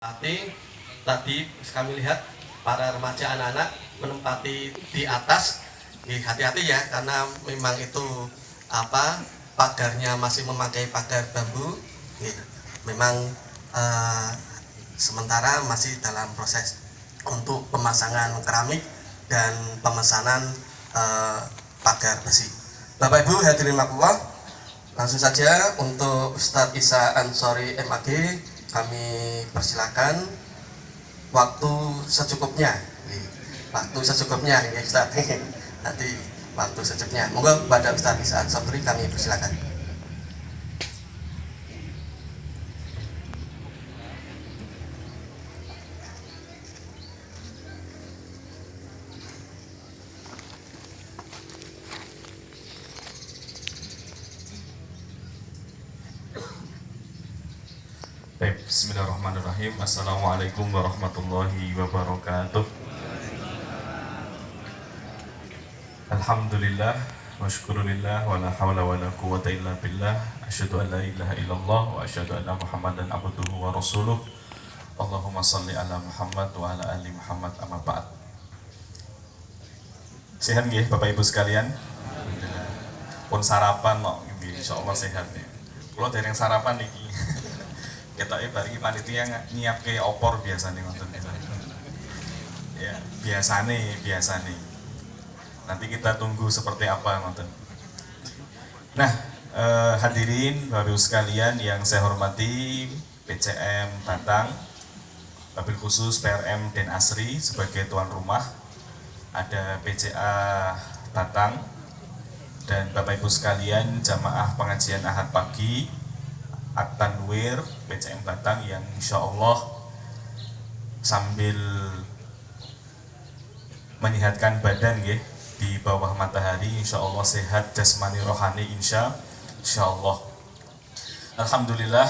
Tadi kami lihat para remaja anak-anak menempati di atas. Hati-hati ya, karena memang itu pagarnya masih memakai pagar bambu. Memang sementara masih dalam proses untuk pemasangan keramik dan pemesanan pagar besi. Bapak Ibu hadirin makullah, langsung saja untuk Ustadz Isa Ansori MAG kami persilakan waktu secukupnya. Waktu secukupnya ya Ustadz. Nanti waktu secukupnya. Monggo kepada Ustadz Isa Ansori kami persilakan. Bismillahirrahmanirrahim. Assalamualaikum warahmatullahi wabarakatuh. Alhamdulillah wa syukurillah wa la hawla wa la quwwata illa billah. Asyhadu an la ilaha illallah wa asyhadu anna Muhammadan abduhu wa rasuluh. Allahumma shalli ala Muhammad wa ala ali Muhammad, amma ba'd. Sehat nggih Bapak Ibu sekalian? Alhamdulillah. Pun sarapan kok nggih, insyaallah sehat ya. Kula dereng sarapan niki. Ketoke bari panitia nyiapke opor biasane ngoten. Ya, biasane. Nanti kita tunggu seperti apa ngoten. Nah, hadirin Bapak Ibu sekalian yang saya hormati, PCM Batang, wabil khusus PRM Den Asri sebagai tuan rumah, ada PCA Batang, dan Bapak Ibu sekalian jamaah pengajian Ahad pagi At-Tanwir PCM Batang yang insya Allah sambil menyehatkan badan ya, di bawah matahari insya Allah sehat jasmani rohani insya Allah. Alhamdulillah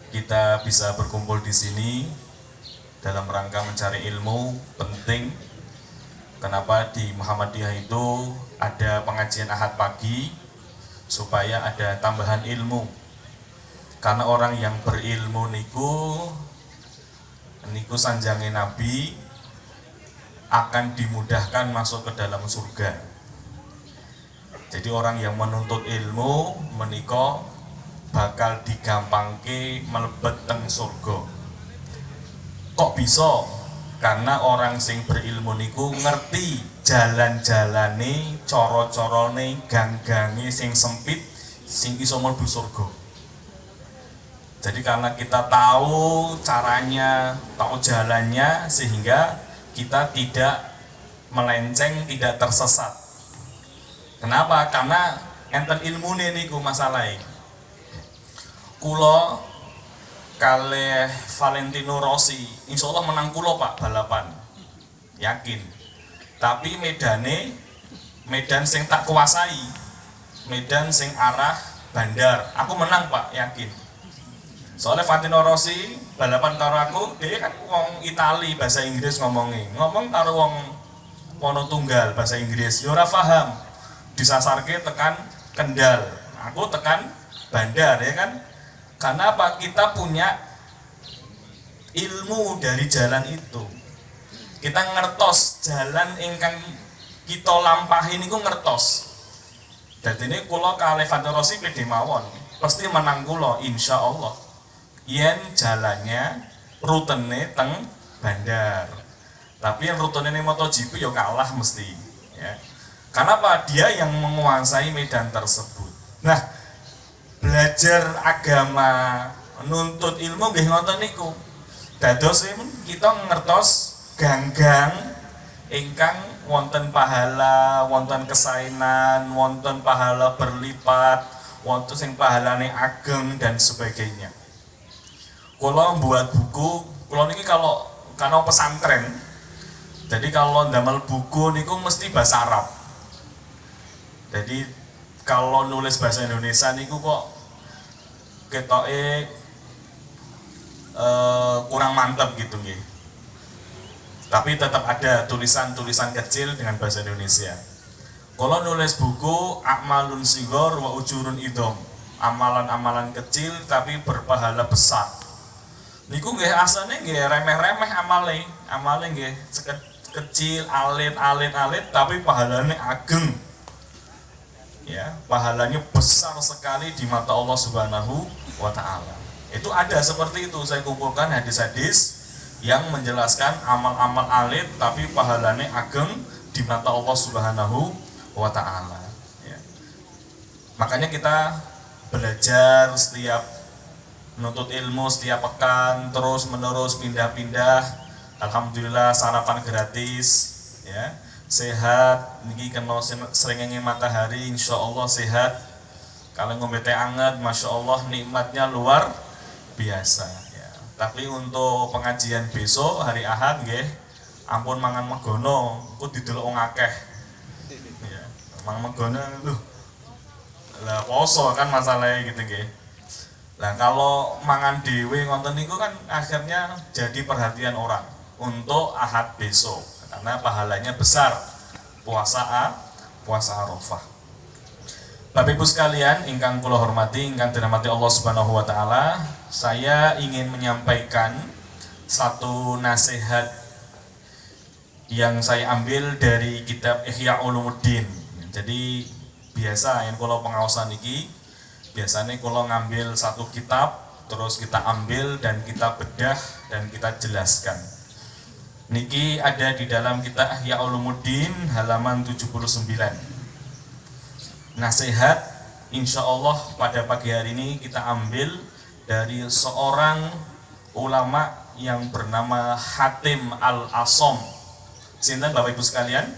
kita bisa berkumpul di sini dalam rangka mencari ilmu penting. Kenapa di Muhammadiyah itu ada pengajian Ahad pagi, supaya ada tambahan ilmu. Karena orang yang berilmu niku sanjange Nabi akan dimudahkan masuk ke dalam surga. Jadi orang yang menuntut ilmu menika bakal digampangke mlebet teng surga. Kok bisa? Karena orang sing berilmu niku ngerti jalan-jalane, cara-carane, gang-gange sing sempit sing iso mlebu surga. Jadi karena kita tahu caranya, tahu jalannya, sehingga kita tidak melenceng, tidak tersesat. Kenapa? Karena enten ilmune niku masalahe. Kula kalih Valentino Rossi, insyaallah menang kula Pak balapan. Yakin. Tapi medan sing tak kuasai. Medan sing arah bandar. Aku menang Pak, yakin. Soalnya Valentino Rossi balapan karo aku, dia kan wong Itali bahasa Inggris ngomong karo wong Wono Tunggal bahasa Inggris, yo ora paham. Disasarke tekan Kendal, aku tekan Bandar ya kan. Karena apa? Kita punya ilmu dari jalan itu. Kita ngertos jalan ingkang kita lampahi niku ngertos. Dadi ini kula kalih Valentino Rossi pede mawon, pasti menang kula insyaallah. Yen jalannya rutene teng bandar, tapi yang rutene ning MotoGP ya kalah mesti ya. Karena apa? Dia yang menguasai medan tersebut. Nah, belajar agama, nuntut ilmu nggih ngoten niku. Dados kita ngertos gang-gang ingkang wonten pahala, wonten kesaenan, wonten pahala berlipat, wonten sing pahalane ageng dan sebagainya. Kalau membuat buku, kalau ini karena pesantren, jadi kalau ndamel buku niku mesti bahasa Arab. Jadi kalau nulis bahasa Indonesia niku kok ketoke kurang mantap gitu nggih. Tapi tetap ada tulisan-tulisan kecil dengan bahasa Indonesia. Kalau nulis buku A'malun Sighar wa Ujurun Idham, amalan-amalan kecil tapi berpahala besar. Niku nggih asane nggih remeh-remeh amale nggih kecil, alit, tapi pahalanya ageng. Ya, pahalanya besar sekali di mata Allah Subhanahu wa taala. Itu ada seperti itu, saya kumpulkan hadis-hadis yang menjelaskan amal-amal alit tapi pahalanya ageng di mata Allah Subhanahu wa taala. Ya. Makanya kita belajar setiap menuntut ilmu setiap pekan terus menerus pindah-pindah. Alhamdulillah sarapan gratis, ya, sehat. Niki kena srengenge matahari, insya Allah sehat. Kalau ngombe teh anget, masya Allah nikmatnya luar biasa. Ya. Tapi untuk pengajian besok hari Ahad, nggih, ampun mangan megono, kok didelok wong akeh. Ya, mangan megono lho. Lah poso kan masalahnya gitu nggih. Nah kalau mangan dewe ngonten niku kan akhirnya jadi perhatian orang untuk Ahad besok karena pahalanya besar puasa Arafah. Bapak Ibu sekalian ingkang kula hormati, ingkang dirahmati Allah Subhanahu wa taala, saya ingin menyampaikan satu nasihat yang saya ambil dari kitab Ihya Ulumuddin. Jadi biasa yang kula pengawasan iki biasanya kalau ngambil satu kitab terus kita ambil dan kita bedah dan kita jelaskan. Niki ada di dalam kitab Ihya Ulumuddin halaman 79. Nasihat insya Allah pada pagi hari ini kita ambil dari seorang ulama yang bernama Hatim Al-Asom. Sinten Bapak Ibu sekalian?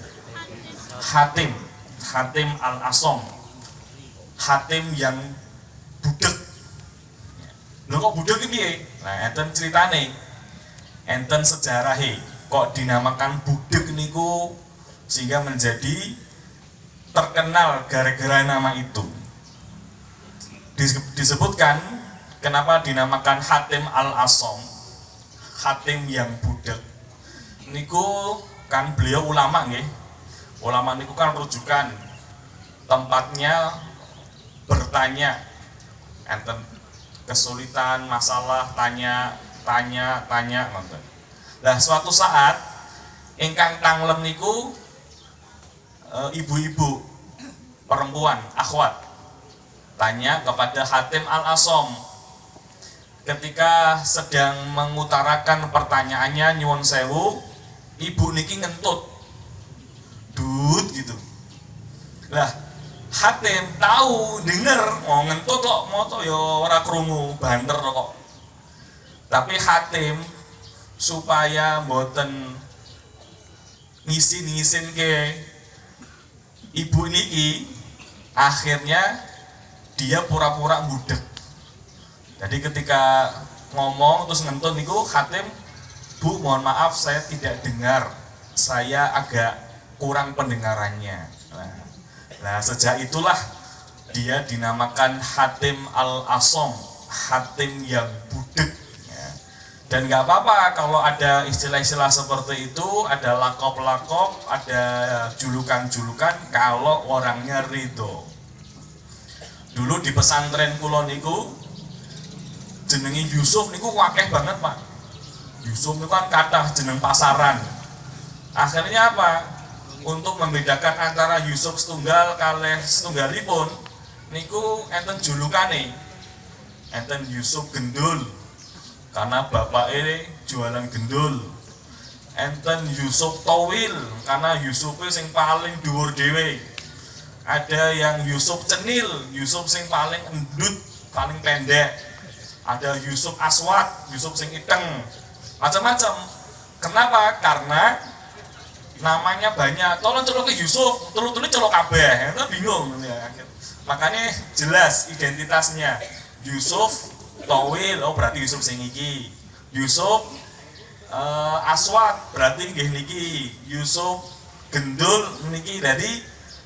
Hatim Al-Asom. Hatim yang budek. Lho kok budek iki piye? Nah, enten ceritane. Enten sejarahe kok dinamakan budek niku sehingga menjadi terkenal gara-gara nama itu. Disebutkan kenapa dinamakan Hatim Al-Asom, Hatim yang budek. Niku kan beliau ulama nggih. Ulama niku kan rujukan tempatnya bertanya, enten kesulitan masalah tanya nonton. Nah suatu saat ingkang tanglem niku ibu-ibu perempuan akhwat tanya kepada Hatim Al-Asom ketika sedang mengutarakan pertanyaannya, nyuwun sewu, ibu niki ngentut dut gitu. Lah Hatim tahu, denger, mau ngentut kok, moto yo ora krungu, banter kok. Tapi Hatim supaya mboten ngisin ke ibu niki, akhirnya dia pura-pura budek. Jadi ketika ngomong terus ngentut niku, Hatim, Bu mohon maaf saya tidak dengar, saya agak kurang pendengarannya. Nah sejak itulah dia dinamakan Hatim Al-Asom, Hatim yang budek. Ya. Dan nggak apa-apa kalau ada istilah-istilah seperti itu, ada lakop-lakop, ada julukan-julukan kalau orangnya ridho. Dulu di pesantren kula niku jenengi Yusuf niku wakeh banget Pak. Yusuf niku kan kathah jeneng pasaran. Akhirnya apa? Untuk membedakan antara Yusuf setunggal kalih setunggalipun niku enten julukane, enten Yusuf Gendul karena bapaknya jualan gendul, enten Yusuf Towil karena Yusufnya sing paling dhuwur dhewe, ada yang Yusuf Cenil, Yusuf sing paling endut, paling pendek, ada Yusuf Aswad, Yusuf sing iteng, macam-macam. Kenapa? Karena namanya banyak, tolong celok ke Yusuf, telu-telu celok kabeh, itu bingung ya. Makanya jelas identitasnya. Yusuf Towil, oh berarti Yusuf sing iki. Yusuf Aswad berarti nggih niki. Yusuf Gendul niki. Jadi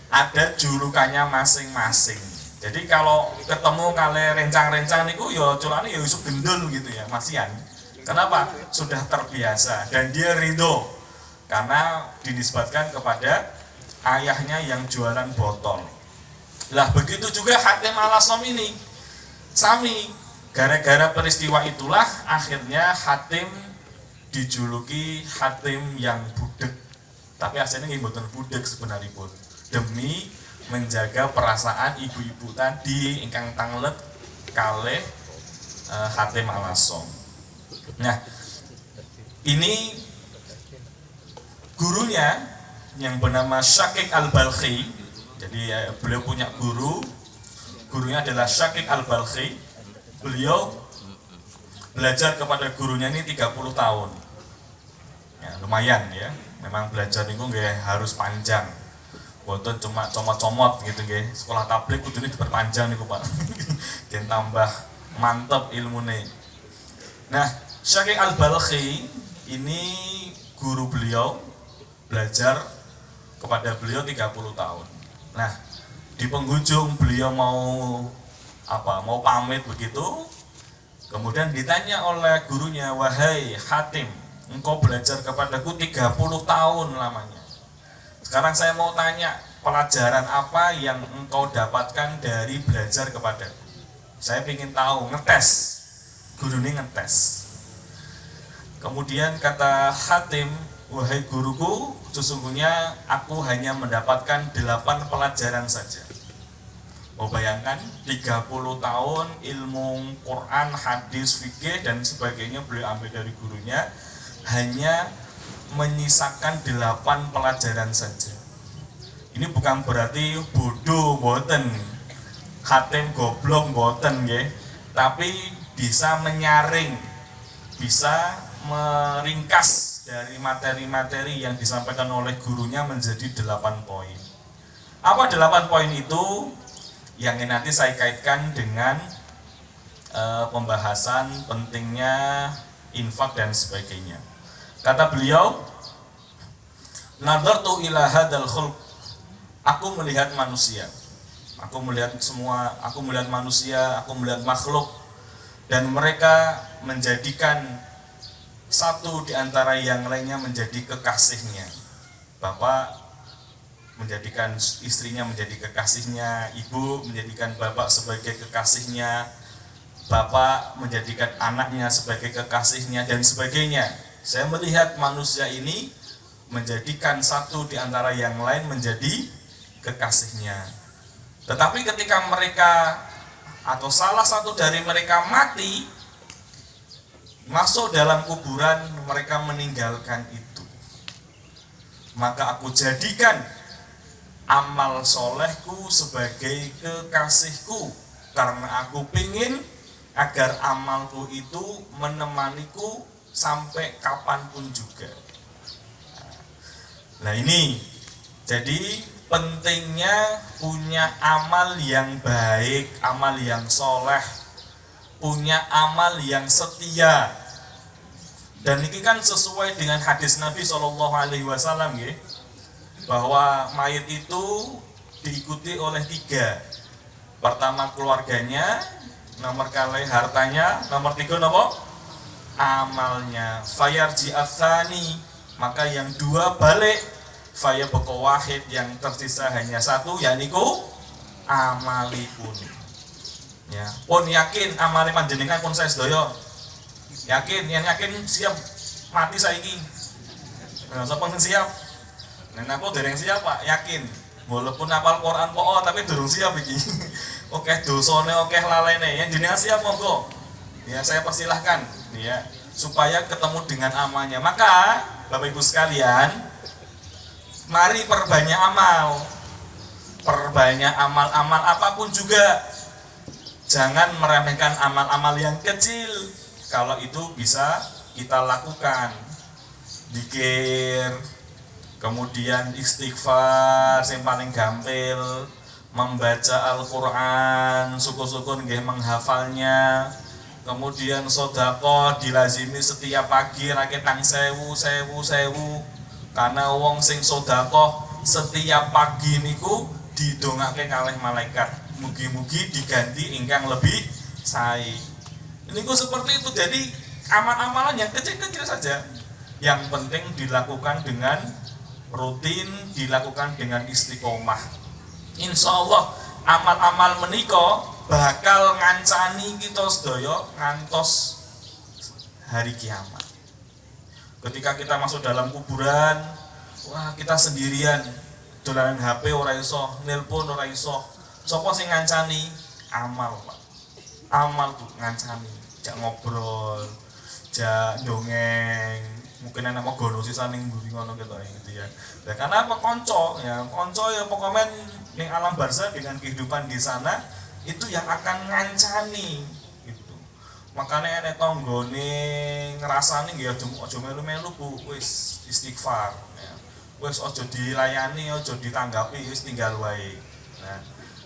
ada julukannya masing-masing. Jadi kalau ketemu kali rencang-rencang niku ya culane ya Yusuf Gendul gitu ya, masihan. Kenapa? Sudah terbiasa dan dia ridho karena dinisbatkan kepada ayahnya yang jualan botol. Lah begitu juga Hatim Al-Asom ini, sami Gara-gara peristiwa itulah akhirnya Hatim dijuluki Hatim yang budek. Tapi aslinya nggih mboten budek sebenarnya pun. Demi menjaga perasaan ibu-ibu tadi ingkang tanglet kalih Hatim Al-Asom. Nah, ini gurunya yang bernama Syakik Al-Balkhi. Jadi beliau punya gurunya adalah Syakik Al-Balkhi. Beliau belajar kepada gurunya ini 30 tahun. Ya, lumayan ya. Memang belajar itu nggak harus panjang. Boten cuma comot-comot gitu nggih. Sekolah tablik kudune diperpanjang niku, Pak. Dan tambah mantep ilmune. Nah, Syakik Al-Balkhi ini guru beliau belajar kepada beliau 30 tahun. Nah, di penghujung beliau mau pamit begitu, kemudian ditanya oleh gurunya, "Wahai Hatim, engkau belajar kepadaku 30 tahun lamanya. Sekarang saya mau tanya, pelajaran apa yang engkau dapatkan dari belajar kepadaku? Saya ingin tahu." Ngetes, guru ini ngetes. Kemudian kata Hatim, "Wahai guruku, sesungguhnya aku hanya mendapatkan 8 pelajaran saja." Oh, bayangkan 30 tahun ilmu Quran, hadis, fikih dan sebagainya beliau ambil dari gurunya, hanya menyisakan 8 pelajaran saja. Ini bukan berarti bodoh boten, Hatim goblok boten nggih, tapi bisa menyaring, bisa meringkas dari materi-materi yang disampaikan oleh gurunya menjadi 8 poin. Apa 8 poin itu? Yang nanti saya kaitkan dengan pembahasan pentingnya infak dan sebagainya. Kata beliau, "Nadartu ila hadzal khulq." Aku melihat manusia. Aku melihat manusia, aku melihat makhluk, dan mereka menjadikan satu di antara yang lainnya menjadi kekasihnya. Bapak menjadikan istrinya menjadi kekasihnya, ibu menjadikan bapak sebagai kekasihnya, bapak menjadikan anaknya sebagai kekasihnya, dan sebagainya. Saya melihat manusia ini menjadikan satu di antara yang lain menjadi kekasihnya. Tetapi ketika mereka atau salah satu dari mereka mati, masuk dalam kuburan, mereka meninggalkan itu. Maka aku jadikan amal solehku sebagai kekasihku, karena aku ingin agar amalku itu menemaniku sampai kapanpun juga. Nah ini, jadi pentingnya punya amal yang baik, amal yang soleh, punya amal yang setia. Dan ini kan sesuai dengan hadis Nabi SAW ya, bahwa mayit itu diikuti oleh 3. Pertama keluarganya, nomor kali hartanya, nomor 3 apa? Amalnya. Fayarji atsani, maka yang 2 balik. Fayabqa wahid, yang tersisa hanya 1, yaitu amalipun. Ya, pun yakin amali panjenengan pun saya sedaya. Yakin, yang yakin siap mati saiki. Nah, sapa sing siap? Nek aku dereng siap, Pak, yakin. Walaupun hafal Quran po, tapi durung siap iki. Oke dosane, oke lalene. Yang jenengan siap monggo. Ya, saya persilahkan ya, supaya ketemu dengan amalnya. Maka Bapak Ibu sekalian, mari perbanyak amal. Perbanyak amal-amal apapun juga. Jangan meremehkan amal-amal yang kecil. Kalau itu bisa kita lakukan. Zikir, kemudian istighfar yang paling gampil, membaca Al-Quran, syukur-syukur nggih menghafalnya, kemudian sedekah dilazimi setiap pagi raketang 1000, karena wong sing sedekah setiap pagi niku didongake kalih malaikat, mugi-mugi diganti ingkang lebih sae. Niku seperti itu. Jadi amal-amalan yang kecil-kecil saja, yang penting dilakukan dengan rutin, dilakukan dengan istiqomah. Insya Allah amal-amal menika bakal ngancani kita sedaya ngantos hari kiamat. Ketika kita masuk dalam kuburan, wah kita sendirian, dolanan HP ora iso, nelpon ora iso. Sapa sing ngancani? Amal, Pak. Amal tuh ngancani, jak ngobrol, jak dongeng, mungkin anak mau gono sih saling buri ngono gitu ya. Nah, karena apa konco ya pokoknya ning alam barzah dengan kehidupan di sana itu yang akan ngancani gitu. Makanya enek tanggane ngrasani nggih aja melu-melu Bu, wis istighfar ya. Wis aja dilayani, aja ditanggapi, wis tinggal wae. Nah,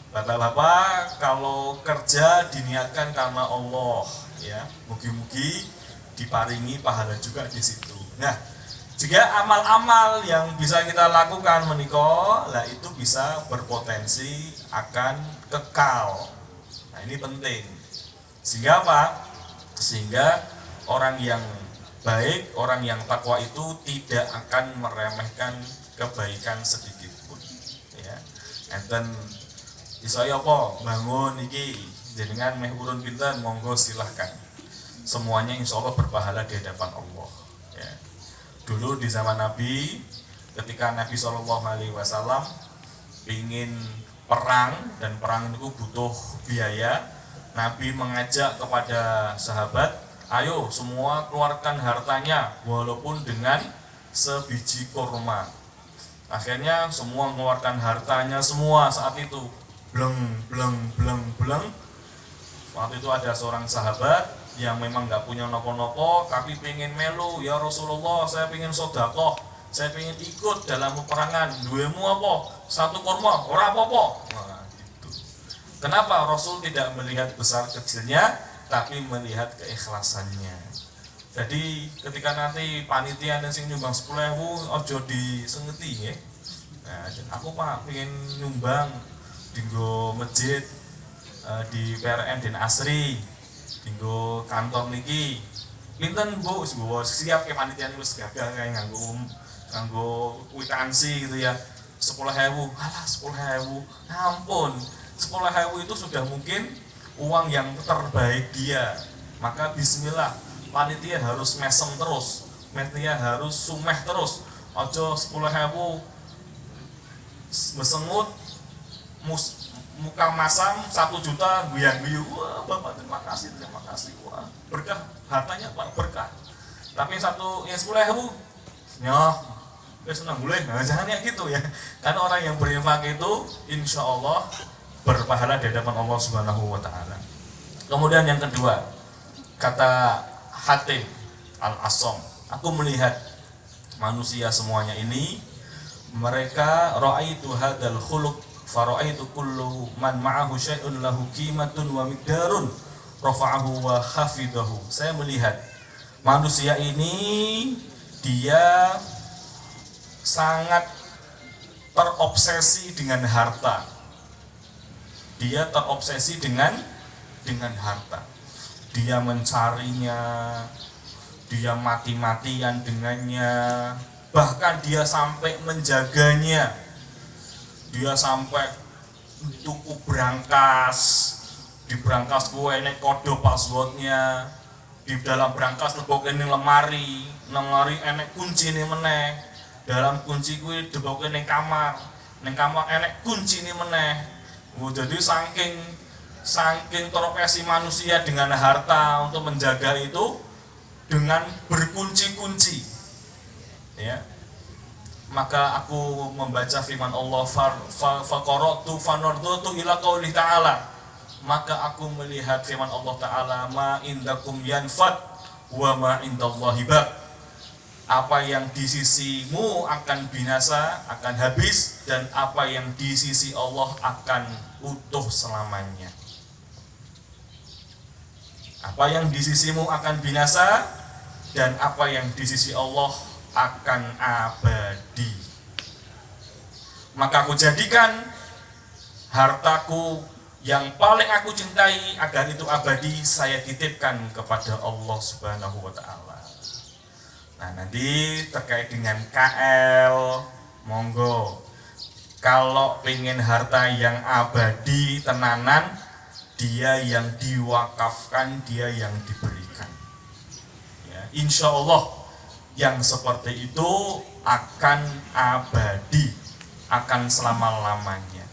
Bapak-bapak kalau kerja diniatkan karena Allah ya, mugi-mugi diparingi pahala juga di situ. Nah, juga amal-amal yang bisa kita lakukan menika, lah itu bisa berpotensi akan kekal. Nah, ini penting. Sehingga apa? Sehingga orang yang baik, orang yang takwa itu tidak akan meremehkan kebaikan sedikit pun. Ya. Enten iso apa bangun iki jenengan meh urun pinten, monggo silahkan. Semuanya insya Allah berpahala di hadapan Allah. Ya. Dulu di zaman Nabi, ketika Nabi SAW ingin perang dan perang itu butuh biaya, Nabi mengajak kepada sahabat, ayo semua keluarkan hartanya walaupun dengan sebiji kurma. Akhirnya semua mengeluarkan hartanya semua saat itu. Bleng. Waktu itu ada seorang sahabat yang memang nggak punya nopo-nopo tapi pengen melu, ya Rasulullah saya pengen sodakoh, saya pengen ikut dalam peperangan, duemu apa? Satu kurma, ora apa-apa. Nah, gitu. Kenapa Rasul tidak melihat besar kecilnya tapi melihat keikhlasannya? Jadi ketika nanti panitia yang sing nyumbang 10.000 ojo disengeti ya. Nah, aku Pak pengen nyumbang dinggo masjid di PRN Den Asri, dinggo kantor niki. Pinten Bu, siap ke panitia wis gagah kae nganggo kwitansi gitu ya. 10.000. Alah 10.000. Ampun. 10.000 itu sudah mungkin uang yang terbaik dia. Maka bismillah, panitia harus mesem terus. Panitia harus sumeh terus. Ojo 10.000 mesengut muka masam 1 juta guyang-guyu. Wah Bapak terima kasih. Wah berkah, hartanya Pak berkah. Tapi satu yang 10.000 nyoh wis senang boleh. Nah, jangan ya gitu ya. Karena orang yang berinfak itu insya Allah berpahala di hadapan Allah Subhanahu wa taala. Kemudian yang kedua, kata Hatim Al-Asom, aku melihat manusia semuanya ini, mereka ra'aitu hadzal khuluq fara'aitu kullu man ma'ahu syai'un lahu qimatun wa miqdarun rafa'ahu wa khafidahu. Saya melihat manusia ini dia sangat terobsesi dengan harta. Dia terobsesi dengan harta. Dia mencarinya, dia mati-matian dengannya, bahkan dia sampai menjaganya. Dia sampai tuku berangkas, di berangkas gue enek kode passwordnya, di dalam berangkas lebok ini lemari enek kunci ini meneh, dalam kunci gue lebok ini kamar enek kunci ini meneh. Jadi saking terobsesi manusia dengan harta untuk menjaga itu dengan berkunci-kunci, ya. Maka aku membaca firman Allah, faqara'tu fanadhurtu ila qouli ta'ala. Maka aku melihat firman Allah Ta'ala, ma indakum yanfad wa ma indallahi baq. Apa yang di sisimu akan binasa, akan habis, dan apa yang di sisi Allah akan utuh selamanya. Apa yang di sisimu akan binasa, dan apa yang di sisi Allah akan abadi. Maka aku jadikan hartaku yang paling aku cintai agar itu abadi, saya titipkan kepada Allah Subhanahu wa taala. Nah, nanti terkait dengan KL, monggo. Kalau pengen harta yang abadi tenanan, dia yang diwakafkan, dia yang diberikan. Ya, insya Allah yang seperti itu akan abadi, akan selama-lamanya.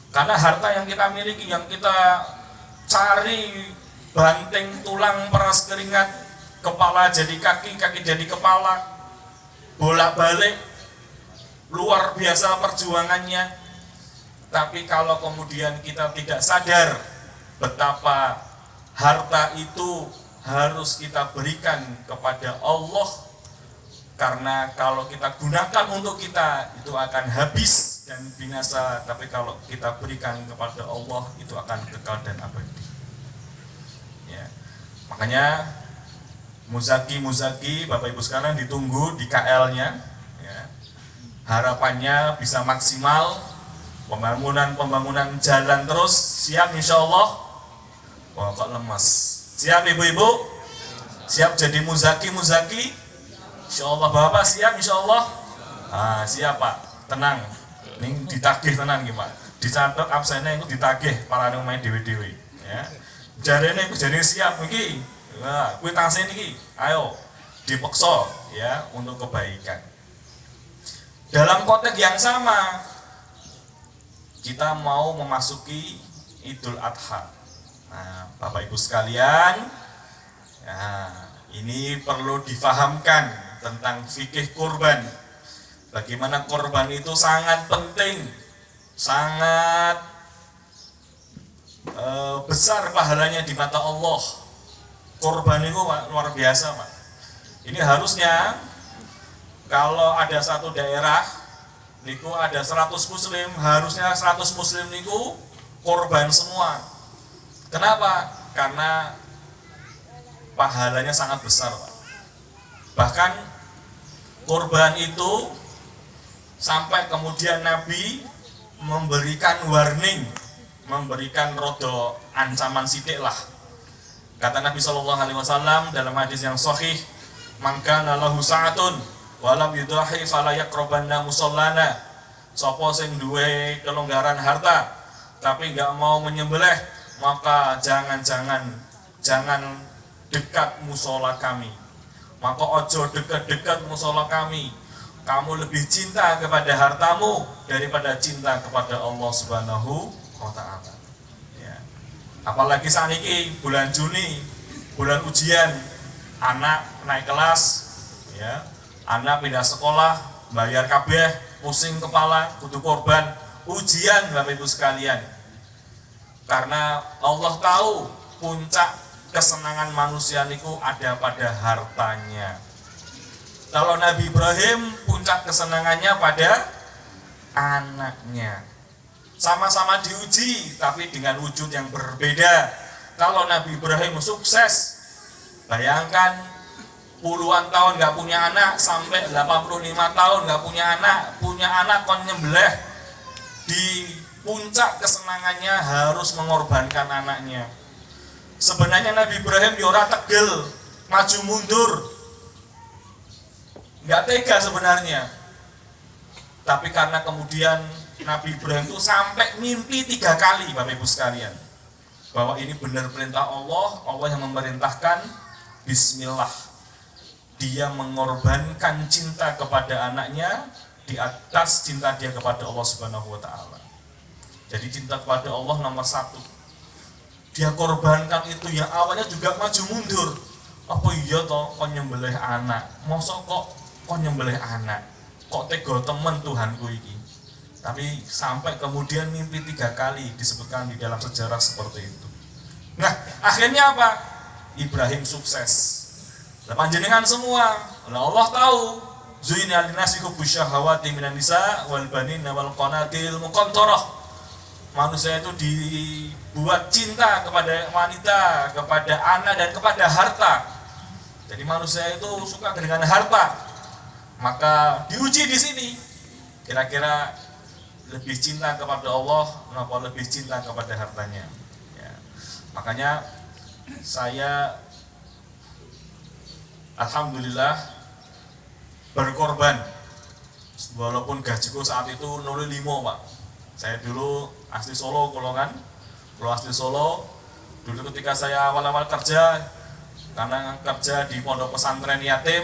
Karena harta yang kita miliki, yang kita cari banting tulang peras keringat, kepala jadi kaki, kaki jadi kepala, bolak-balik, luar biasa perjuangannya. Tapi kalau kemudian kita tidak sadar betapa harta itu harus kita berikan kepada Allah, karena kalau kita gunakan untuk kita itu akan habis dan binasa, tapi kalau kita berikan kepada Allah itu akan kekal dan abadi. Ya. Makanya muzaki Bapak Ibu sekalian ditunggu di KL-nya, ya. Harapannya bisa maksimal, pembangunan jalan terus, siap insya Allah. Wah kok lemas, siap ibu-ibu, siap jadi muzaki, insya Allah. Bapak siap insya Allah. Siap Pak, tenang, ini ditagih tenang gimana, dicatat absennya itu ditagih para yang main dewe-dewe, ya. Jarene jadi siap iki, kuitansi ini, ayo dipeksa ya untuk kebaikan. Dalam konteks yang sama, kita mau memasuki Idul Adha. Nah, Bapak Ibu sekalian, ya, ini perlu difahamkan tentang fikih kurban. Bagaimana kurban itu sangat penting, sangat besar pahalanya di mata Allah. Kurban itu luar biasa, Pak. Ini harusnya kalau ada satu daerah niku ada 100 muslim, harusnya 100 muslim niku korban semua. Kenapa? Karena pahalanya sangat besar, Pak. Bahkan korban itu sampai kemudian Nabi memberikan warning, memberikan rodo ancaman sidik lah. Kata Nabi SAW dalam hadis yang sahih, "Man kana lahu sa'atun walam yudahi fala yaqrabanna musallana." Sapa sing duwe kelonggaran harta tapi enggak mau menyembelih, maka jangan dekat musola kami. Maka ojo dekat-dekat musola kami. Kamu lebih cinta kepada hartamu daripada cinta kepada Allah Subhanahu wa Ta'ala. Ya. Apalagi saat ini bulan Juni, bulan ujian, anak naik kelas, ya, anak pindah sekolah, bayar kabeh, pusing kepala, kudu korban, ujian Bapak Ibu sekalian. Karena Allah tahu puncak kesenangan manusia niku ada pada hartanya. Kalau Nabi Ibrahim puncak kesenangannya pada anaknya. Sama-sama diuji tapi dengan wujud yang berbeda. Kalau Nabi Ibrahim sukses, bayangkan puluhan tahun nggak punya anak sampai 85 tahun nggak punya anak kon nyembelih. Di puncak kesenangannya harus mengorbankan anaknya. Sebenarnya Nabi Ibrahim ora tegel, maju mundur, nggak tega sebenarnya. Tapi karena kemudian Nabi Ibrahim itu sampai mimpi 3 kali, Bapak Ibu sekalian, bahwa ini benar perintah Allah, Allah yang memerintahkan, bismillah. Dia mengorbankan cinta kepada anaknya di atas cinta dia kepada Allah Subhanahu wa Ta'ala. Jadi cinta kepada Allah nomor 1. Dia korbankan itu yang awalnya juga maju mundur. Apa iya toh kok nyembelih anak? Mosok kok nyembelih anak? Kok tega temen Tuhanku iki? Tapi sampai kemudian mimpi 3 kali disebutkan di dalam sejarah seperti itu. Nah, akhirnya apa? Ibrahim sukses. Nah, panjenengan semua, Allah tahu, zuina linnasi hubbu syahawati minan nisa wal banina wal qanatil muqantarah. Manusia itu dibuat cinta kepada wanita, kepada anak, dan kepada harta. Jadi manusia itu suka dengan harta. Maka diuji di sini. Kira-kira lebih cinta kepada Allah, atau lebih cinta kepada hartanya. Ya. Makanya saya alhamdulillah berkorban. Walaupun gajiku saat itu 0,5, Pak. Saya dulu asli Solo, Kolongan, Kalau asli Solo, dulu ketika saya awal-awal kerja, karena kerja di pondok pesantren yatim,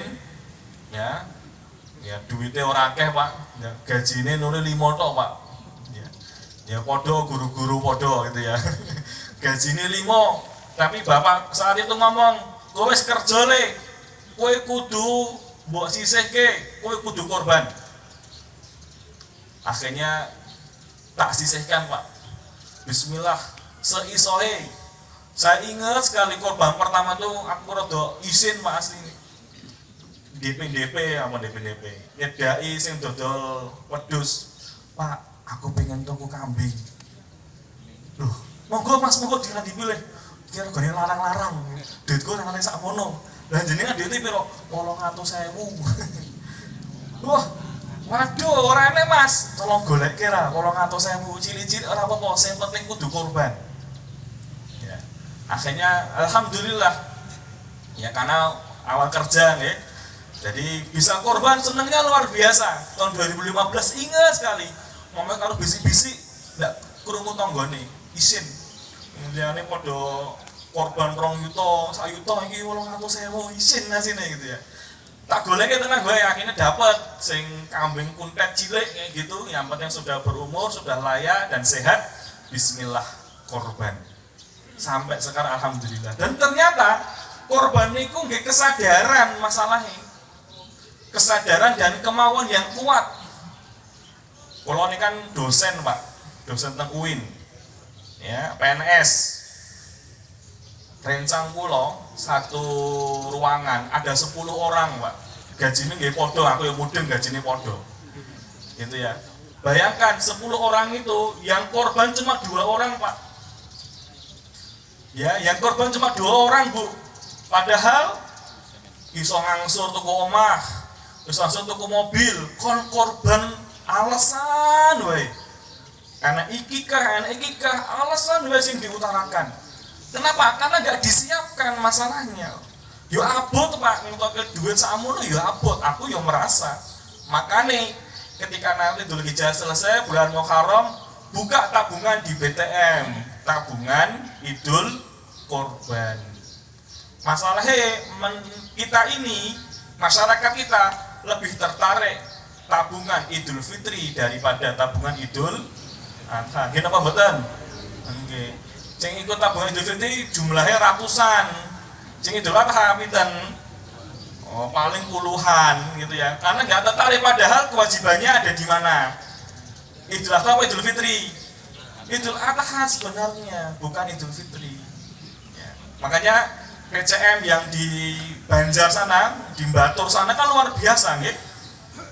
ya duitnya ora akeh Pak, ya, gajinya nuli 5 tok Pak, ya podo guru-guru podo gitu ya, gajinya 5, tapi bapak saat itu ngomong, kowe wis kerja le, kowe kudu mbok sisihke, kowe kudu korban. Akhirnya tak sisihkan Pak, bismillah, seisohe. Saya ingat sekali korban pertama tuh aku rada isin Pak asli. DP nyedai sing dodol wedhus. Pak, aku pengen tuku kambing. Loh, monggo Mas, monggo dipilih. Kira gone larang-larang. Duitku ora ana sakmono. Lah jenengan duite piro? 800.000. Wah, waduh, ora enek Mas. Tolong goleke ra 800.000 cilik-cilik ora apa-apa, sing penting kudu korban. Ya. Akhirnya alhamdulillah ya karena awal kerja nggih. Jadi bisa korban senengnya luar biasa. Tahun 2015 ingat sekali. Momen kalau bisik-bisik ndak krungu tanggane isin. Kemudian podo korban 2 yuta, 1 yuta iki 800.000 isin asine gitu ya. Tak goleke tenan gue akhirnya dapat sing kambing kuntet cilik kayak gitu, yang penting sudah berumur, sudah layak dan sehat. Bismillah korban. Sampai sekarang alhamdulillah. Dan ternyata korban niku nggih kesadaran masalahnya. Kesadaran dan kemauan yang kuat. Kalau ini kan dosen Pak, dosen teng UIN, ya PNS. Rencang pulau satu ruangan ada 10 orang Pak. Gajinya nggih podo, aku yang mudeng gajinya podo. Gitu ya. Bayangkan 10 orang itu yang korban cuma 2 orang Pak. Ya, yang korban cuma 2 orang Bu. Padahal iso ngangsur tuku omah, iso ngangsur tuku mobil, korban alasan wae. Karena iki kah alasan wae sing diutarakan. Kenapa? Karena nggak disiapkan masalahnya. Yo abot Pak, ngintoke duit sakmono yo abot. Aku yo merasa. Makanya ketika nanti Dzulhijjah selesai bulan Muharram, buka tabungan di BTM, tabungan Idul Korban. Masalahnya kita ini, masyarakat kita lebih tertarik tabungan Idul Fitri daripada tabungan Idul Adha. Gini apa mboten? Nggih. Sing ikut tabungan Idul Fitri jumlahnya ratusan. Sing Idul Adha pinten? Oh, paling puluhan gitu ya. Karena nggak tertarik, padahal kewajibannya ada di mana? Idul Adha apa Idul Fitri? Idul Adha sebenarnya, bukan Idul Fitri. Ya. Makanya PCM yang di Banjar sana, di Batur sana kan luar biasa, gitu.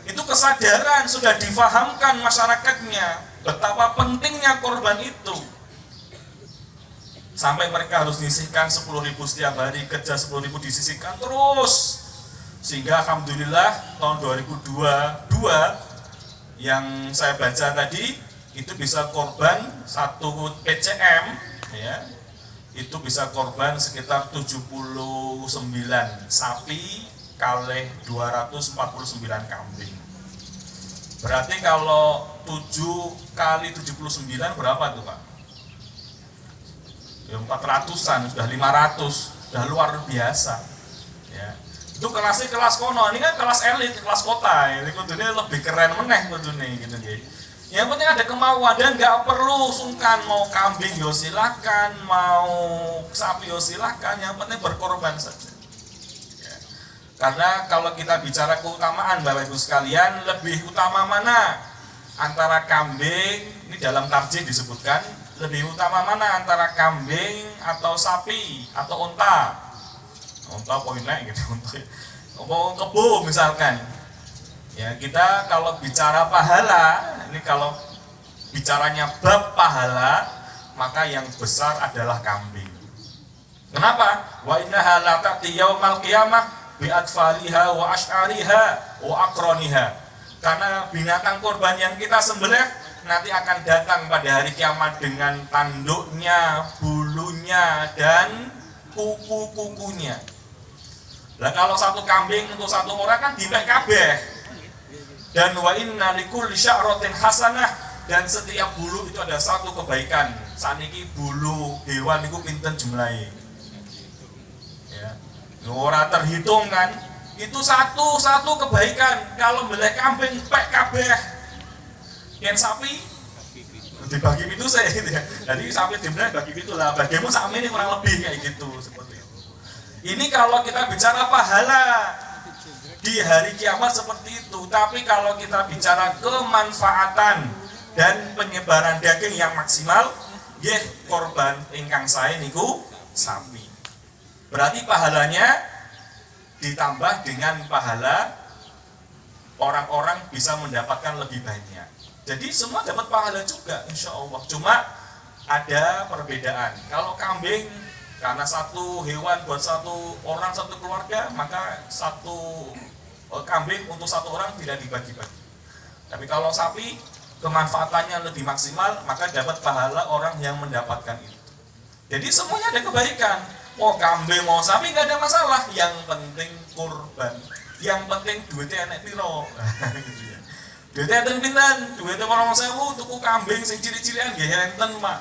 Itu kesadaran sudah difahamkan masyarakatnya betapa pentingnya korban itu. Sampai mereka harus disisihkan 10.000 setiap hari, kerja 10.000 disisihkan terus. Sehingga alhamdulillah tahun 2022 yang saya baca tadi itu bisa korban 1 PCM ya. Itu bisa korban sekitar 79 sapi kalih 249 kambing. Berarti kalau 7 kali 79 berapa tuh Pak? Ya 400-an, sudah 500, sudah luar biasa. Ya. Itu kelasnya kelas kono, ini kan kelas elit, kelas kota. Ini kudune lebih keren meneh kudune gitu gitu. Yang penting ada kemauan dan nggak perlu sungkan, mau kambing yo silakan, mau sapi yo silakan, yang penting berkorban saja. Ya. Karena kalau kita bicara keutamaan Bapak Ibu sekalian, lebih utama mana antara kambing, ini dalam tarjih disebutkan, lebih utama mana antara kambing atau sapi atau unta? Unta poinnya gitu, unta kebo misalkan. Ya, kita kalau bicara pahala, ini kalau bicaranya bab pahala, maka yang besar adalah kambing. Kenapa? Wa innaha la ta'ti yaumal qiyamah bi atfaliha wa ash'ariha wa aqraniha. Karena binatang korban yang kita sembelih nanti akan datang pada hari kiamat dengan tanduknya, bulunya, dan kuku-kukunya. Nah kalau satu kambing untuk satu orang kan dipek kabeh. Dan wa inna likulli sya'ratin hasanah, dan setiap bulu itu ada satu kebaikan, saniki bulu hewan niku pinten jumlahe. Ya. Ora terhitung kan. Itu satu kebaikan. Kalau meleh kambing pek kabeh. Yen sapi dibagi pitu saya gitu ya. Jadi sapi dimulai bagi pitu lah. Bagimu sakmene kurang lebih kayak gitu seperti itu. Ini kalau kita bicara pahala di hari kiamat seperti itu. Tapi kalau kita bicara kemanfaatan dan penyebaran daging yang maksimal, nggih korban ingkang sae niku sapi. Berarti pahalanya ditambah dengan pahala orang-orang bisa mendapatkan lebih banyak. Jadi semua dapat pahala juga insya Allah. Cuma ada perbedaan. Kalau kambing karena satu hewan buat satu orang satu keluarga, maka satu kambing untuk satu orang tidak dibagi-bagi. Tapi kalau sapi kemanfaatannya lebih maksimal, maka dapat pahala orang yang mendapatkan itu. Jadi semuanya ada kebaikan. Mau kambing mau sapi nggak ada masalah. Yang penting kurban. Yang penting duitnya enek piro. Gitu ya. Duitnya enten pinten? Duitnya 8.000 tuku kambing sing ciri-cirian nggih enten, Pak.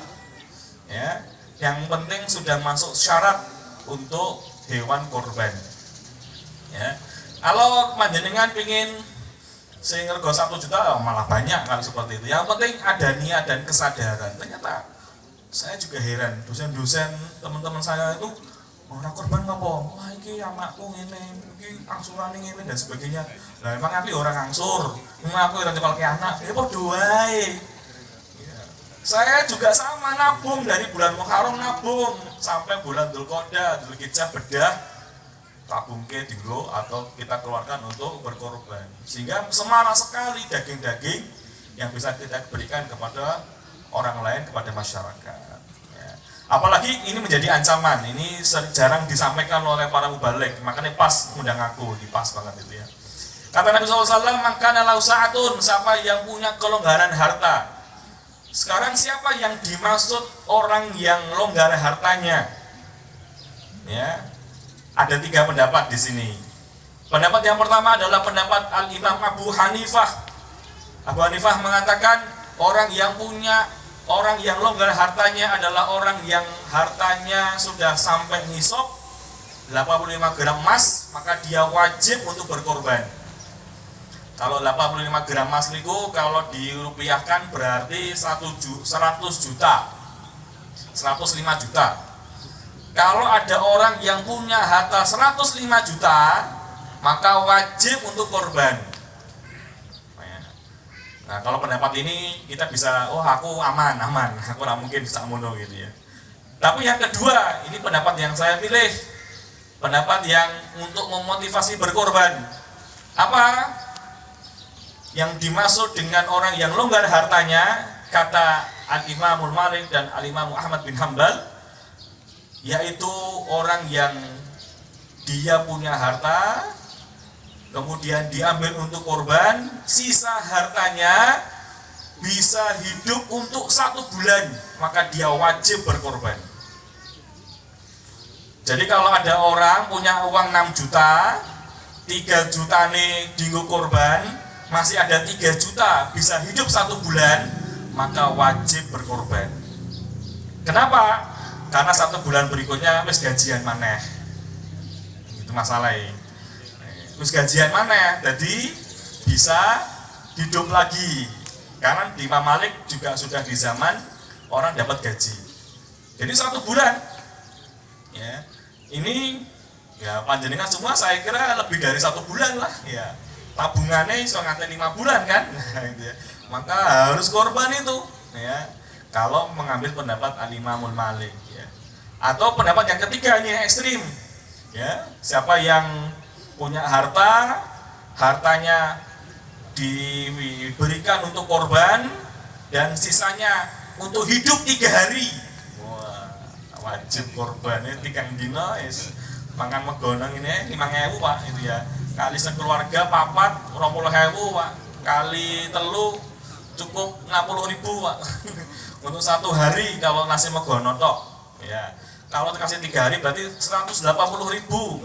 Ya. Yang penting sudah masuk syarat untuk hewan kurban. Ya. Kalau panjenengan pingin sing rego 1 juta malah banyak kan seperti itu. Yang penting ada niat dan kesadaran. Ternyata saya juga heran, dosen-dosen teman-teman saya itu orang korban ngopo? Wah iki anakku ngene, iki angsurane ngene dan sebagainya. Lah emang aku orang angsur, aku ora nyekolke anak, ya padha wae. Ya. Saya juga sama nabung dari bulan Muharram nabung sampai bulan Dzulqa'dah, Dzulhijjah bedah tabungke dinggo atau kita keluarkan untuk berkorban. Sehingga semarak sekali daging-daging yang bisa kita berikan kepada orang lain, kepada masyarakat. Ya. Apalagi ini menjadi ancaman, ini jarang disampaikan oleh para mubalik, makanya pas undang aku, di pas banget itu ya. Kata Nabi SAW, maka nalau sa'atun, siapa yang punya kelonggaran harta. Sekarang siapa yang dimaksud orang yang longgar hartanya? Ya, ada 3 pendapat di sini. Pendapat yang pertama adalah pendapat Al-Imam Abu Hanifah. Abu Hanifah mengatakan orang yang longgar hartanya adalah orang yang hartanya sudah sampai nisab 85 gram emas, maka dia wajib untuk berkorban. Kalau 85 gram emas itu kalau dirupiahkan berarti 100 juta, 105 juta. Kalau ada orang yang punya harta 105 juta, maka wajib untuk korban. Nah, kalau pendapat ini kita bisa, oh aku aman, aku nggak mungkin bisa mono gitu ya. Tapi yang kedua, ini pendapat yang saya pilih, pendapat yang untuk memotivasi berkorban. Apa yang dimaksud dengan orang yang longgar hartanya? Kata Al-Imamul Malik dan Al-Imam Ahmad bin Hanbal, yaitu orang yang dia punya harta, kemudian diambil untuk korban, sisa hartanya bisa hidup untuk 1 bulan, maka dia wajib berkorban. Jadi kalau ada orang punya uang 6 juta, 3 juta nih dinggo korban, masih ada 3 juta bisa hidup 1 bulan, maka wajib berkorban. Kenapa? Karena 1 bulan berikutnya wis gajian maneh. Itu masalahnya. Terus gajian mana? Jadi bisa hidup lagi. Karena di Imam Malik juga sudah di zaman orang dapat gaji. Jadi 1 bulan. Ya. Ini ya panjenengan semua saya kira lebih dari 1 bulan lah. Ya. Tabungannya iso nganti 5 bulan kan? Gitu ya. Maka harus korban itu. Ya. Kalau mengambil pendapat Al-Imamul Malik. Ya. Atau pendapat yang ketiga ini yang ekstrim. Ya. Siapa yang punya hartanya diberikan untuk korban dan sisanya untuk hidup 3 hari. Wah, wajib korbannya 3 dino mangan megonong ini 5.000 Pak itu ya. Kali sekeluarga papat 20.000 Pak. Kali telu cukup 60.000 Pak. Untuk 1 hari kalau nasi megono tok. Ya. Kalau dikasih 3 hari berarti 180.000.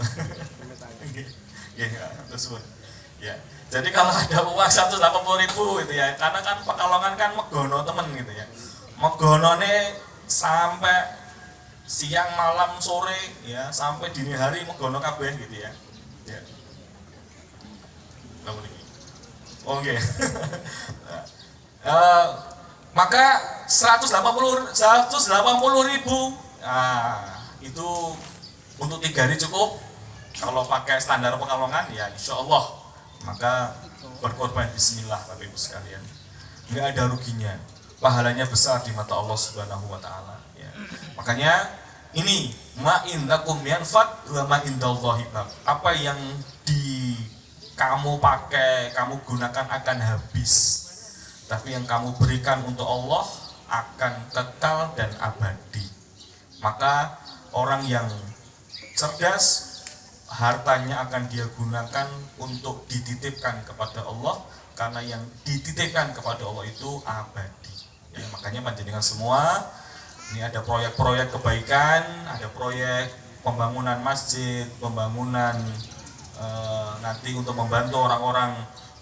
Ya. Jadi kalau ada uang 180.000 itu ya, karena kan Pekalongan kan megono temen gitu ya. Megonone sampai siang malam sore ya, sampai dini hari megono kabeh gitu ya. Ya. Oke. Maka 180.000 itu untuk 3 hari cukup. Kalau pakai standar Pekalongan ya insya Allah maka berkorban bismillah Bapak Ibu sekalian, nggak ada ruginya, pahalanya besar di mata Allah Subhanahu wa Ta'ala ya. Makanya ini ma indakum yanfad wa ma indallahi baq. Apa yang kamu pakai, kamu gunakan akan habis, tapi yang kamu berikan untuk Allah akan kekal dan abadi. Maka orang yang cerdas, hartanya akan dia gunakan untuk dititipkan kepada Allah, karena yang dititipkan kepada Allah itu abadi ya. Makanya panjenengan semua ini ada proyek-proyek kebaikan, ada proyek pembangunan masjid, pembangunan nanti untuk membantu orang-orang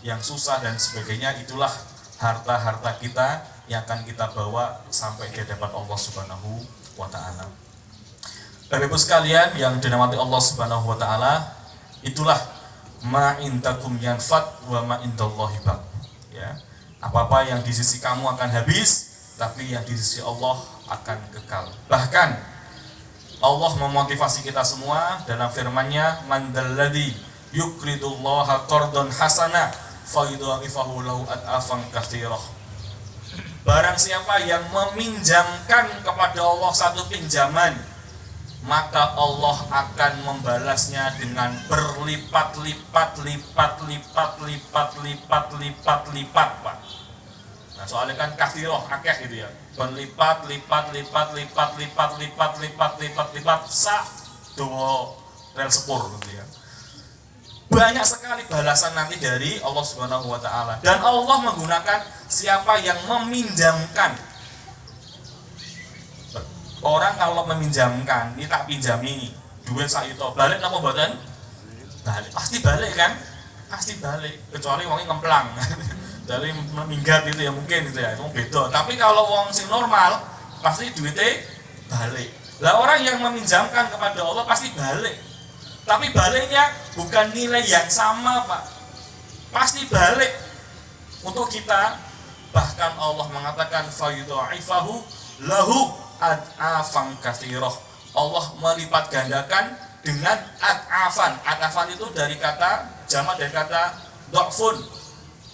yang susah dan sebagainya. Itulah harta-harta kita yang akan kita bawa sampai di hadapan Allah Subhanahu wa Ta'ala. Bapak Ibu sekalian yang dirahmati Allah Subhanahu wa Ta'ala, itulah ma indakum yanfad wa ma indallahi baq ya. Apa-apa yang di sisi kamu akan habis, tapi yang di sisi Allah akan kekal. Bahkan Allah memotivasi kita semua dalam firman-Nya, man dalladzi yuqridullaha qardan hasana fa yudha'ifahu lahu ad'afan katsirah. Barang siapa yang meminjamkan kepada Allah satu pinjaman, maka Allah akan membalasnya dengan berlipat-lipat, Pak. Nah, soalnya kan kathirah, akeh gitu ya. Berlipat, sak dawa rel sepur gitu ya. Banyak sekali balasan nanti dari Allah Subhanahu wa Ta'ala. Dan Allah menggunakan siapa yang meminjamkan. Orang kalau meminjamkan, ini tak pinjami duit sak yuta, balik apa mboten? Balik. Pasti balik kan? Pasti balik. Kecuali wongnya ngemplang. Dari minggat itu ya mungkin gitu ya, itu beda. Tapi kalau wong sing normal, pasti duitnya balik. Lah orang yang meminjamkan kepada Allah pasti balik. Tapi baliknya bukan nilai yang sama, Pak. Pasti balik untuk kita. Bahkan Allah mengatakan fa yudha'ifahu lahu ad'afan katsirah. Allah melipat gandakan dengan ad'afan. Ad'afan itu dari kata jamak dari kata dhafun,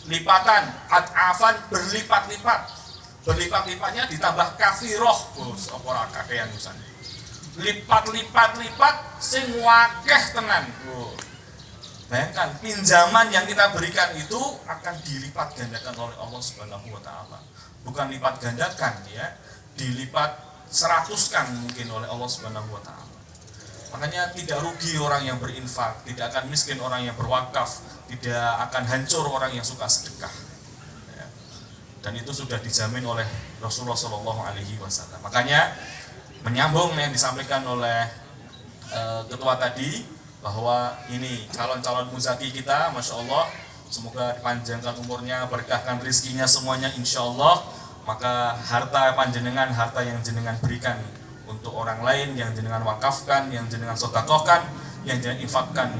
lipatan. Ad'afan berlipat-lipat. Berlipat-lipatnya ditambah katsirah. Apa ora kakean pisan. Lipat-lipat sing wakeh tenan. Bayangkan pinjaman yang kita berikan itu akan dilipat gandakan oleh Allah Subhanahu wa Ta'ala. Bukan lipat gandakan ya, dilipat 100-kan mungkin oleh Allah Subhanahu wa Ta'ala. Makanya tidak rugi orang yang berinfak, tidak akan miskin orang yang berwakaf, tidak akan hancur orang yang suka sedekah ya. Dan itu sudah dijamin oleh Rasulullah SAW. Makanya menyambung yang disampaikan oleh ketua tadi, bahwa ini calon-calon muzaki kita, Masya Allah, semoga dipanjangkan umurnya, berkahkan rezekinya semuanya insya Allah. Maka harta panjenengan, harta yang jenengan berikan untuk orang lain, yang jenengan wakafkan, yang jenengan sedekahkan, yang jenengan infakkan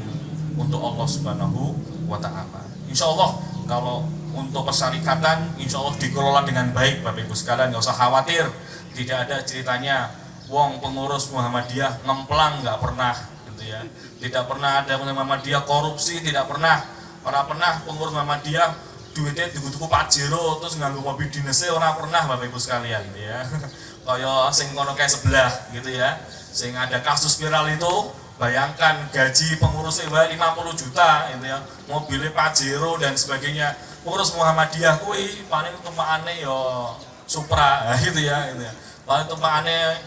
untuk Allah Subhanahu wa Ta'ala. Insya Allah kalau untuk persyarikatan, insya Allah dikelola dengan baik Bapak Ibu sekalian, nggak usah khawatir. Tidak ada ceritanya wong pengurus Muhammadiyah ngemplang, nggak pernah gitu ya. Tidak pernah ada Muhammadiyah korupsi, tidak pernah. Ora pernah pengurus Muhammadiyah duitnya tuku Pajero terus nganggo mobil dinasnya, orang pernah Bapak Ibu sekalian ya. Kaya sing kono kayak sebelah gitu ya, sing ada kasus viral itu, bayangkan gaji pengurusnya 50 juta gitu ya, mobilnya Pajero dan sebagainya. Pengurus Muhammadiyah kuwi paling tumpakane yo Supra gitu ya, gitu ya. Paling tumpakane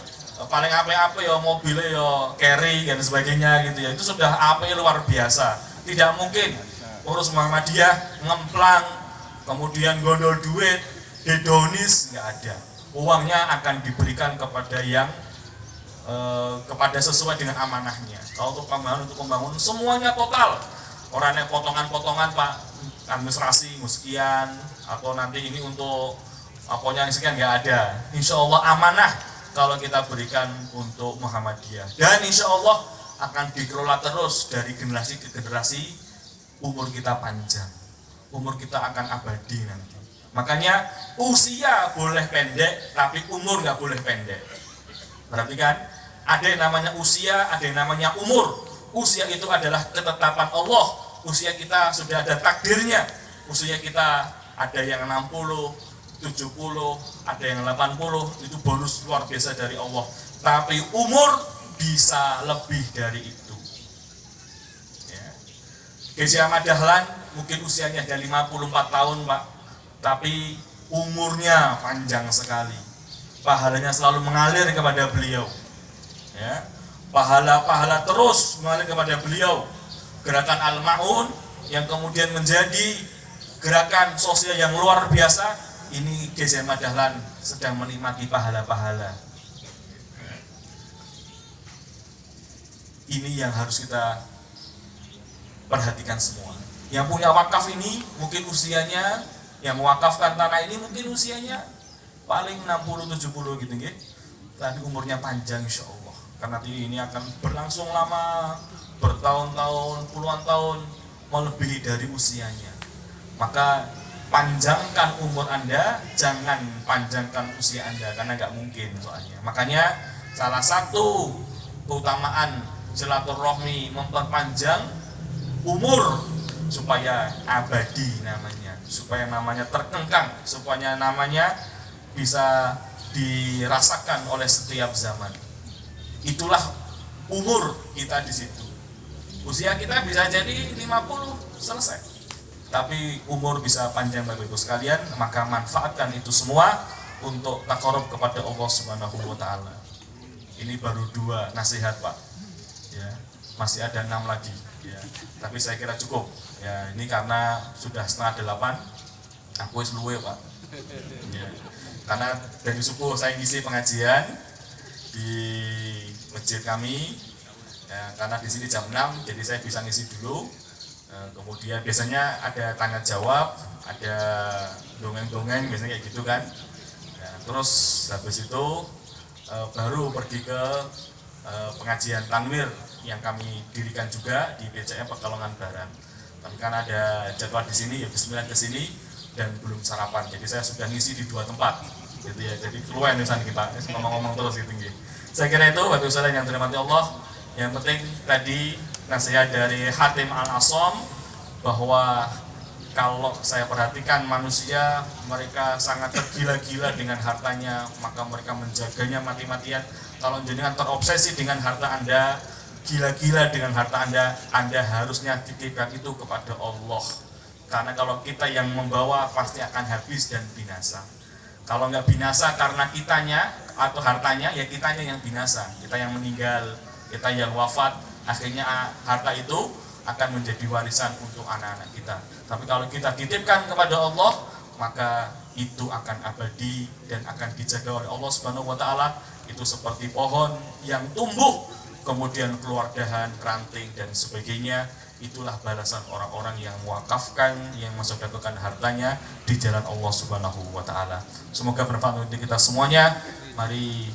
paling apa-apa ya mobilnya yo Carry dan sebagainya gitu ya. Itu sudah apa luar biasa. Tidak mungkin pengurus Muhammadiyah ngemplang, kemudian gondol duit, hedonis, nggak ada. Uangnya akan diberikan kepada yang kepada sesuai dengan amanahnya. Kalau untuk pembangunan semuanya total. Orangnya potongan-potongan Pak, administrasi sekian, atau nanti ini untuk apanya yang sekian, nggak ada. Insya Allah amanah kalau kita berikan untuk Muhammadiyah, dan insya Allah akan dikelola terus dari generasi ke generasi. Umur kita panjang, umur kita akan abadi nanti. Makanya usia boleh pendek, tapi umur nggak boleh pendek. Perhatikan, ada yang namanya usia, ada yang namanya umur. Usia itu adalah ketetapan Allah. Usia kita sudah ada takdirnya. Usia kita ada yang 60, 70, ada yang 80, itu bonus luar biasa dari Allah. Tapi umur bisa lebih dari itu. Ya. Gajah Ahmad Dahlan mungkin usianya ada 54 tahun, Pak. Tapi umurnya panjang sekali. Pahalanya selalu mengalir kepada beliau. Ya. Pahala-pahala terus mengalir kepada beliau. Gerakan Al-Ma'un yang kemudian menjadi gerakan sosial yang luar biasa, ini Gajah Ahmad Dahlan sedang menikmati pahala-pahala. Ini yang harus kita perhatikan semua. Yang punya wakaf ini mungkin usianya, yang mewakafkan tanah ini mungkin usianya paling 60-70 gitu nggih. Tapi umurnya panjang insya Allah. Karena ini akan berlangsung lama, bertahun-tahun, puluhan tahun, melebihi dari usianya. Maka panjangkan umur Anda, jangan panjangkan usia Anda, karena nggak mungkin soalnya. Makanya salah satu keutamaan silaturahmi memperpanjang umur supaya abadi namanya, supaya namanya terkengkang, supaya namanya bisa dirasakan oleh setiap zaman. Itulah umur kita di situ. Usia kita bisa jadi 50 selesai. Tapi umur bisa panjang Bapak Ibu sekalian, maka manfaatkan itu semua untuk taqarrub kepada Allah Subhanahu wa taala. Ini baru 2 nasihat, Pak. Ya, masih ada 6 lagi, ya. Tapi saya kira cukup. Ya, ini karena sudah 7:30, aku wis luwe, Pak. Ya. Karena dari subuh saya ngisi pengajian di masjid kami, ya, karena di sini jam 6, jadi saya bisa ngisi dulu. Kemudian biasanya ada tanya jawab, ada dongeng-dongeng, biasanya kayak gitu kan. Ya, terus habis itu baru pergi ke pengajian tanwir yang kami dirikan juga di BCM Pekalongan Barat. Tapi kan ada jadwal di sini, ya bismillah ke sini dan belum sarapan. Jadi saya sudah ngisi di 2 tempat, gitu ya. Jadi keluar nih kita ngomong-ngomong terus gitu. Saya kira itu Bapak Ibu sekalian yang dirahmati Allah. Yang penting tadi nasihat dari Hatim Al-Asom bahwa kalau saya perhatikan manusia, mereka sangat tergila-gila dengan hartanya, maka mereka menjaganya mati-matian. Kalau jenengan terobsesi dengan harta Anda, gila-gila dengan harta Anda harusnya titipkan itu kepada Allah. Karena kalau kita yang membawa pasti akan habis dan binasa. Kalau nggak binasa karena kitanya atau hartanya, ya kitanya yang binasa, kita yang meninggal, kita yang wafat, akhirnya harta itu akan menjadi warisan untuk anak-anak kita. Tapi kalau kita titipkan kepada Allah, maka itu akan abadi dan akan dijaga oleh Allah Subhanahu wa taala. Itu seperti pohon yang tumbuh kemudian keluar dahan, ranting dan sebagainya. Itulah balasan orang-orang yang mewakafkan, yang mensedekahkan hartanya di jalan Allah Subhanahu wa taala. Semoga bermanfaat untuk kita semuanya. Mari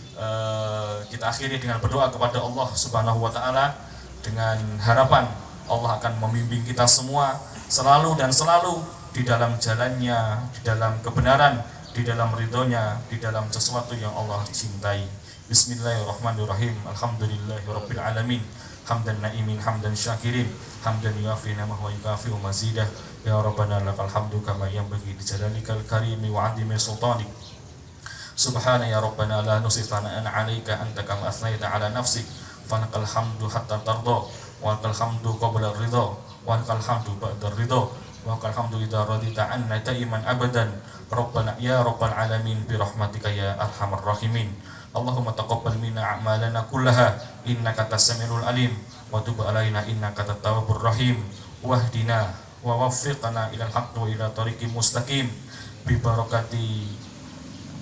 kita akhiri dengan berdoa kepada Allah Subhanahu wa taala dengan harapan Allah akan membimbing kita semua selalu dan selalu di dalam jalannya, di dalam kebenaran, di dalam ridhonya, di dalam sesuatu yang Allah cintai. Bismillahirrahmanirrahim. Alhamdulillahirabbil alamin. Hamdan na'imin, hamdan syakirin, hamdan yuafi ni'amahu wa yukafi mazidah. Ya Rabbana lakal hamdu kama yanbaghi li jalalikal karimi wa 'azimi sultanik. Subhana ya Rabbana la nusi thana'an 'alaika anta kama asnaita 'ala nafsik. Fanakal hamdu hatta tarda, wa lakal hamdu qabla ridha, wa lakal hamdu ba'da ridha, wa lakal hamdu idza radita 'anna ta'iman abadan. Rabbana ya Rabbal alamin bi rahmatika ya arhamar rahimin. Allahumma taqabbal minna a'malana kullaha innaka tas-sami'ul alim wa tub 'alaina innaka at-tawwabur rahim wahdina wa waffiqna ilal haqqi wa ila tariqim mustaqim bi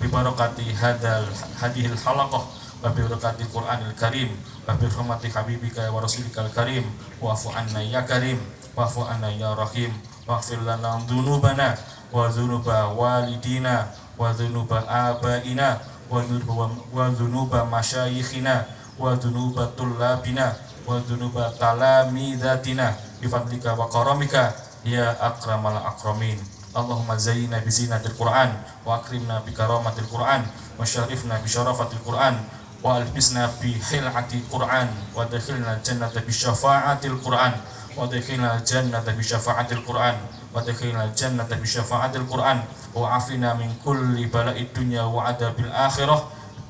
barakati hadhil halaqah wa bi barakati Qur'anil Karim wa bi hurmati habibika wa rasulikal karim wa'fu anna ya karim wa'fu anna ya rahim waghfir lana dhunubana wa dhunuba walidina wa dhunuba abaina wa dhunuba masyayikhina wa dhunuba tullabina wa dhunuba talamidatina bifadlika wa karamika ya akramal akramin. Allahumma zayyina bi zinatil Qur'an wa akrimna bi karamatil Qur'an wa syarifna bi syarafatil Qur'an wa albisna bi hil'atil Qur'an wa dakhilna jannata bi syafa'atil Qur'an wa dakhilna jannata bi syafa'atil Qur'an wa dakhilna jannata bi syafa'atil Qur'an wa afina min kulli bala'id dunya wa adabil akhirah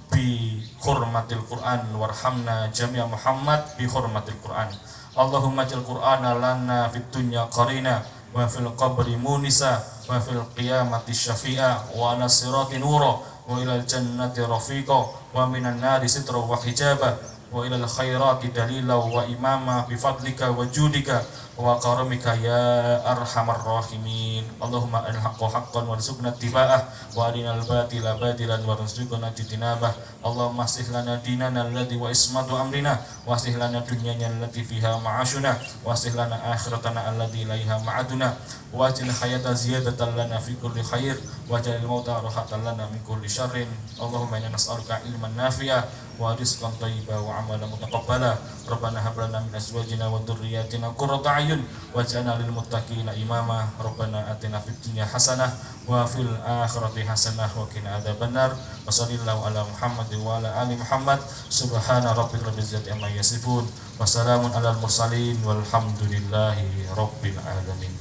bi hurmatil Qur'an warhamna jami'a Muhammad bi hurmatil Qur'an. Allahumma jal Qur'ana lana fid dunya qarina wa fil qabri munisa wa fil qiyamati syafi'a wa ala sirati nura wa ilal jannati rafiqa wa minan nari sitra wa hijaba wa ilal khairati dalila wa imama bi fadlika wa judika wa karamika ya arhamar rahimin. Allahumma al-haqqa haqqan warzuqna ittiba'ah wa arinal batila batilan warzuqna ijtinabah. Allahumma aslih lana dinana alladhi wa ismatu amrina wa aslih lana dunyana allati fiha ma'ashuna wa aslih lana akhiratana allati ilaiha ma'aduna wa ajil hayata ziyadatan lana fi kulli khair wa ajil mauta rahatan lana min kulli syarrin. Allahumma inna nas'aluka ilman nafi'a wa rizqan thayyiban wa amalan mutaqabbala. Rabbana hab lana min azwajina wa dhurriyyatina qurrata a'yun waj'alna lil muttaqina imama. Rabbana atina fid dunya hasanah wa fil akhirati hasanah wa qina adzabannar. Wa sallallahu ala Muhammad wa ala ali Muhammad. Subhana rabbika rabbil izzati amma yasifun wa salamun alal mursalin walhamdulillahi rabbil alamin.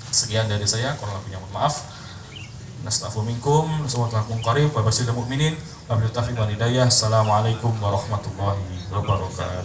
Sekian dari saya, kurang lebihnya mohon maaf. Nastaghfiru minkum wa qarib wa basyiril mu'minin wa bil taufiq wal hidayah. Assalamualaikum warahmatullahi wabarakatuh.